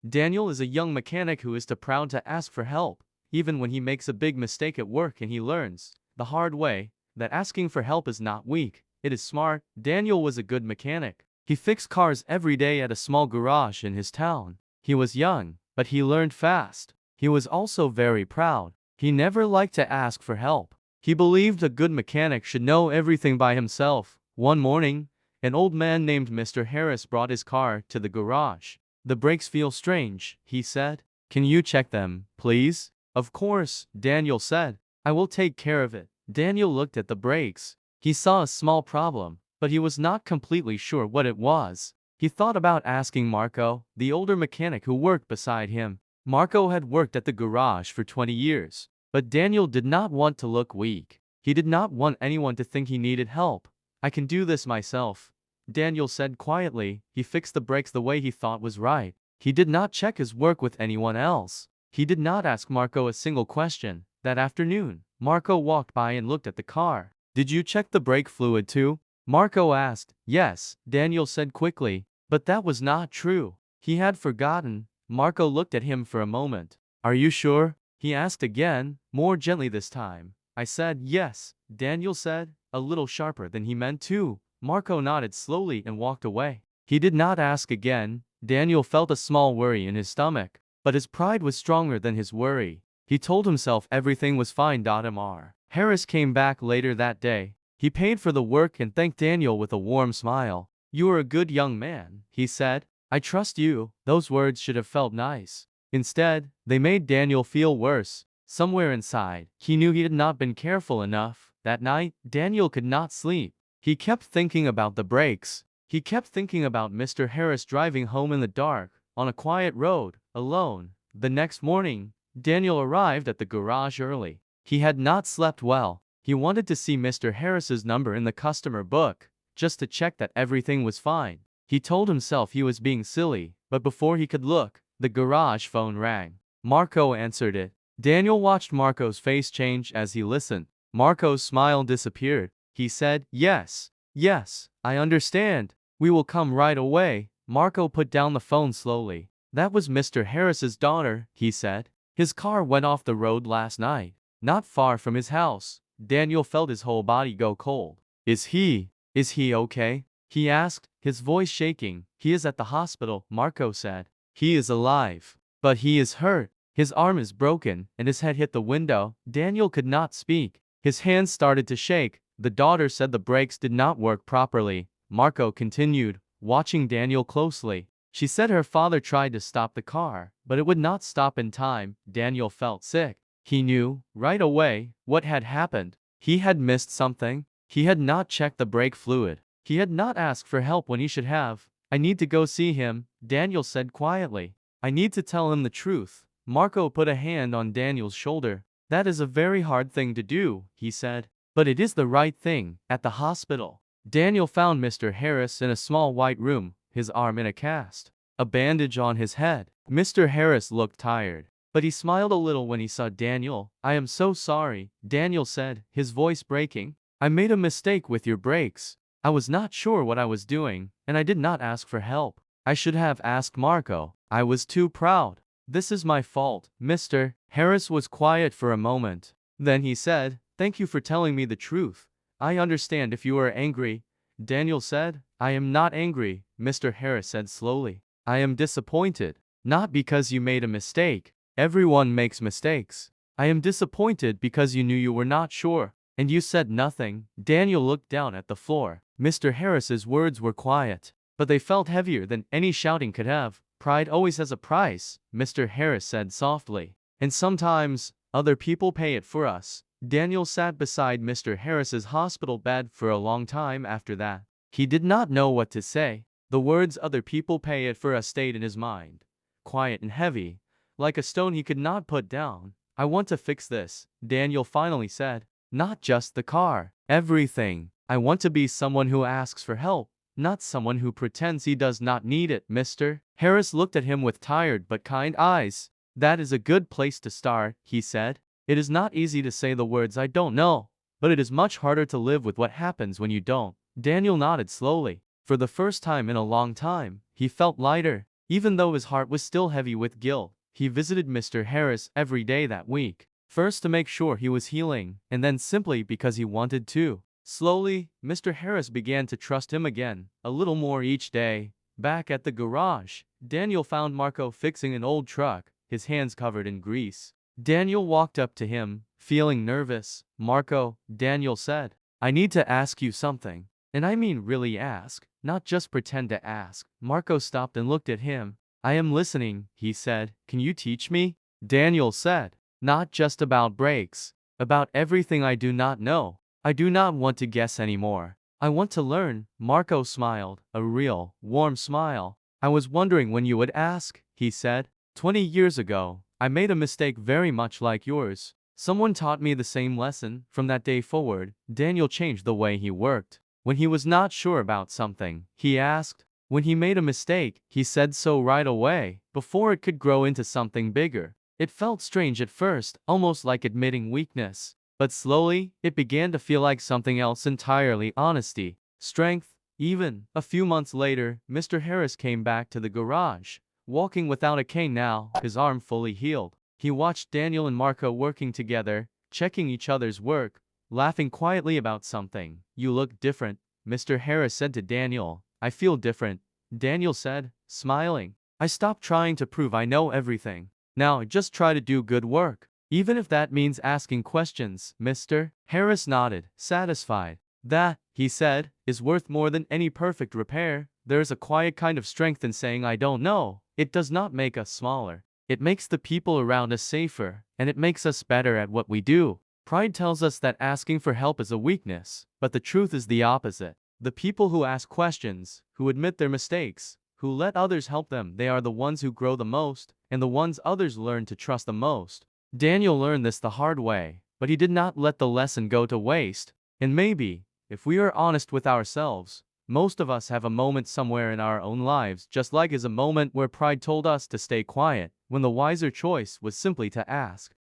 Daniel is a young mechanic who is too proud to ask for help, even when he makes a big mistake at work, and he learns, the hard way, that asking for help is not weak, it is smart. Daniel was a good mechanic. He fixed cars every day at a small garage in his town. He was young, but he learned fast. He was also very proud. He never liked to ask for help. He believed a good mechanic should know everything by himself. One morning, an old man named Mr. Harris brought his car to the garage. "The brakes feel strange," he said. "Can you check them, please?" "Of course," Daniel said. "I will take care of it." Daniel looked at the brakes. He saw a small problem, but he was not completely sure what it was. He thought about asking Marco, the older mechanic who worked beside him. Marco had worked at the garage for 20 years, but Daniel did not want to look weak. He did not want anyone to think he needed help. "I can do this myself," Daniel said quietly. He fixed the brakes the way he thought was right. He did not check his work with anyone else. He did not ask Marco a single question. That afternoon, Marco walked by and looked at the car. "Did you check the brake fluid too?" Marco asked. "Yes," Daniel said quickly. But that was not true. He had forgotten. Marco looked at him for a moment. "Are you sure?" he asked again, more gently this time. "I said yes," Daniel said, a little sharper than he meant to. Marco nodded slowly and walked away. He did not ask again. Daniel felt a small worry in his stomach, but his pride was stronger than his worry. He told himself everything was fine. Mr. Harris came back later that day. He paid for the work and thanked Daniel with a warm smile. "You are a good young man," he said. "I trust you." Those words should have felt nice. Instead, they made Daniel feel worse. Somewhere inside, he knew he had not been careful enough. That night, Daniel could not sleep. He kept thinking about the brakes. He kept thinking about Mr. Harris driving home in the dark, on a quiet road, alone. The next morning, Daniel arrived at the garage early. He had not slept well. He wanted to see Mr. Harris's number in the customer book, just to check that everything was fine. He told himself he was being silly, but before he could look, the garage phone rang. Marco answered it. Daniel watched Marco's face change as he listened. Marco's smile disappeared. He said, "Yes, yes, I understand. We will come right away." Marco put down the phone slowly. "That was Mr. Harris's daughter," he said. "His car went off the road last night, not far from his house." Daniel felt his whole body go cold. Is he okay?" he asked, his voice shaking. "He is at the hospital," Marco said. "He is alive, but he is hurt. His arm is broken, and his head hit the window." Daniel could not speak. His hands started to shake. "The daughter said the brakes did not work properly," Marco continued, watching Daniel closely. "She said her father tried to stop the car, but it would not stop in time." Daniel felt sick. He knew, right away, what had happened. He had missed something. He had not checked the brake fluid. He had not asked for help when he should have. "I need to go see him," Daniel said quietly. "I need to tell him the truth." Marco put a hand on Daniel's shoulder. "That is a very hard thing to do," he said. "But it is the right thing." At the hospital, Daniel found Mr. Harris in a small white room, his arm in a cast, a bandage on his head. Mr. Harris looked tired, but he smiled a little when he saw Daniel. "I am so sorry," Daniel said, his voice breaking. "I made a mistake with your brakes. I was not sure what I was doing, and I did not ask for help. I should have asked Marco. I was too proud. This is my fault." Mr. Harris was quiet for a moment. Then he said, "Thank you for telling me the truth. I understand if you are angry." Daniel said, "I am not angry," Mr. Harris said slowly. "I am disappointed. Not because you made a mistake. Everyone makes mistakes. I am disappointed because you knew you were not sure, and you said nothing." Daniel looked down at the floor. Mr. Harris's words were quiet, but they felt heavier than any shouting could have. "Pride always has a price," Mr. Harris said softly. "And sometimes, other people pay it for us." Daniel sat beside Mr. Harris's hospital bed for a long time after that. He did not know what to say. The words "other people pay it for us" stayed in his mind, quiet and heavy, like a stone he could not put down. "I want to fix this," Daniel finally said. "Not just the car. Everything. I want to be someone who asks for help, not someone who pretends he does not need it." Mr. Harris looked at him with tired but kind eyes. "That is a good place to start," he said. "It is not easy to say the words 'I don't know,' but it is much harder to live with what happens when you don't." Daniel nodded slowly. For the first time in a long time, he felt lighter. Even though his heart was still heavy with guilt, he visited Mr. Harris every day that week. First to make sure he was healing, and then simply because he wanted to. Slowly, Mr. Harris began to trust him again, a little more each day. Back at the garage, Daniel found Marco fixing an old truck, his hands covered in grease. Daniel walked up to him, feeling nervous. "Marco," Daniel said, "I need to ask you something. And I mean really ask, not just pretend to ask." Marco stopped and looked at him. "I am listening," he said. "Can you teach me?" Daniel said, "Not just about brakes. About everything I do not know. I do not want to guess anymore. I want to learn." Marco smiled, a real, warm smile. "I was wondering when you would ask," he said. 20 years ago, I made a mistake very much like yours. Someone taught me the same lesson. From that day forward, Daniel changed the way he worked. When he was not sure about something, he asked. When he made a mistake, he said so right away, before it could grow into something bigger. It felt strange at first, almost like admitting weakness. But slowly, it began to feel like something else entirely: honesty, strength. Even a few months later, Mr. Harris came back to the garage, walking without a cane now, his arm fully healed. He watched Daniel and Marco working together, checking each other's work, laughing quietly about something. "You look different," Mr. Harris said to Daniel. "I feel different," Daniel said, smiling. "I stopped trying to prove I know everything. Now I just try to do good work. Even if that means asking questions." Mr. Harris nodded, satisfied. "That," he said, "is worth more than any perfect repair. There is a quiet kind of strength in saying I don't know. It does not make us smaller. It makes the people around us safer, and it makes us better at what we do. Pride tells us that asking for help is a weakness, but the truth is the opposite. The people who ask questions, who admit their mistakes, who let others help them, they are the ones who grow the most, and the ones others learn to trust the most." Daniel learned this the hard way, but he did not let the lesson go to waste. And maybe, if we are honest with ourselves, most of us have a moment somewhere in our own lives, just like as a moment where pride told us to stay quiet, when the wiser choice was simply to ask.